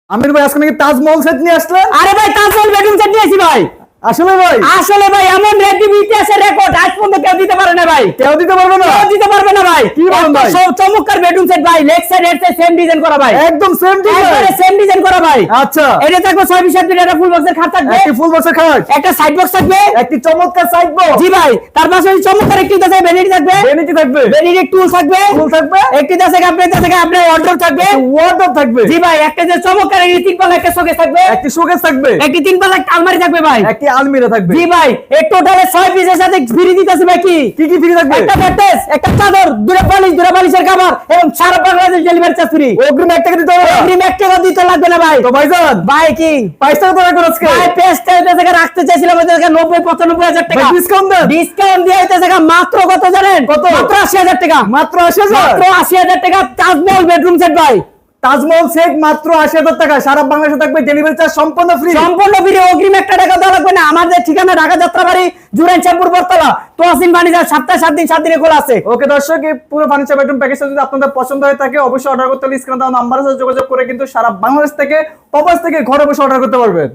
আমির ভাই আজকে নাকি তাজমহল সেট নিয়ে আসলেন? আরে ভাই তাজমহল বেডরুম সেট নিয়েছি ভাই। আসলে ভাই এমন রেডি ইতিহাসের রেকর্ড আজ পর্যন্ত কেউ দিতে পারে না ভাই। কেউ দিতে পারবে না? কেউ দিতে পারবে না ভাই। কি বলেন ভাই? সব চমৎকার বেডরুম সেট ভাই, leg side head side same design করা ভাই, একদম সেম ডিজাইন, একবারে সেম ডিজাইন করা ভাই। আচ্ছা, এটা থাকবে 6 বিশ ফিট, একটা ফুল বক্সের খাট থাকবে, একটি ফুল বক্সের খাট, একটা সাইড বক্স থাকবে, একটি চমৎকার সাইড বক্স। জি ভাই। তার পাশে ওই চমৎকার একটি আছে ভ্যানিটি থাকবে, ভ্যানিটি থাকবে, ভ্যানিটি টুল থাকবে, টুল থাকবে, একটি আছে আপনার ওয়ার্ডরোব থাকবে, ওয়ার্ডরোব থাকবে, জি ভাই। একটা যে চমৎকার এই তিন পাল্লা একটা শোকেস থাকবে, একটি শোকেস থাকবে, একটি তিন পাল্লা একটা আলমারি থাকবে ভাই, একটি আলমিরা থাকবে। জি ভাই। এই টোটালে 6 পিসের সাথে ফ্রি দিতেছে ভাই। কি কি কি ফ্রি থাকবে? একটা ম্যাট্রেস, একটা চাদর, দুটো বালিশের কভার এবং সারা বাংলাদেশ ডেলিভারি চার্জ ফ্রি। অগ্রিম 1 টাকা দিতে হবে না? অগ্রিম 1 টাকা দিতে লাগবে না ভাই। তো ভাইজান ভাই কি পয়সা কত রাখবেন আজকে? ভাই পেস্টটা থেকে রাখতে চাইছিলাম ওদের 90-95 হাজার টাকা ডিসকাউন্ট দেন। ডিসকাউন্ট দিয়ে হইতেছে মাত্র কত জানেন? কত? মাত্র 80,000 টাকা। মাত্র 80,000? মাত্র 80,000 টাকা তাজমহল বেডরুম সেট ভাই। তাজমহল সেট মাত্র 80,000 টাকা, সারা বাংলাদেশে থাকবে ডেলিভারি চার্জ সম্পূর্ণ ফ্রি। সম্পূর্ণ ফ্রি, অগ্রিম 1 টাকা দেওয়া লাগবে না। আমাদের ঠিকানা ঢাকা যাত্রাবাড়ি, জুরাইন শ্যামপুর বটতলা, তোয়াসিন বাণিজ্য, সপ্তাহে 7 দিন 7 দিনে খোলা আছে। ওকে দর্শক, এই পুরো ফার্নিচার বেডরুম প্যাকেজটা যদি আপনাদের পছন্দ হয়ে থাকে অবশ্যই অর্ডার করতে হলে স্ক্রিনে দেওয়া নাম্বারের সাথে যোগাযোগ করে কিন্তু সারা বাংলাদেশ থেকে, প্রবাস থেকে ঘরে বসে অর্ডার করতে পারবেন।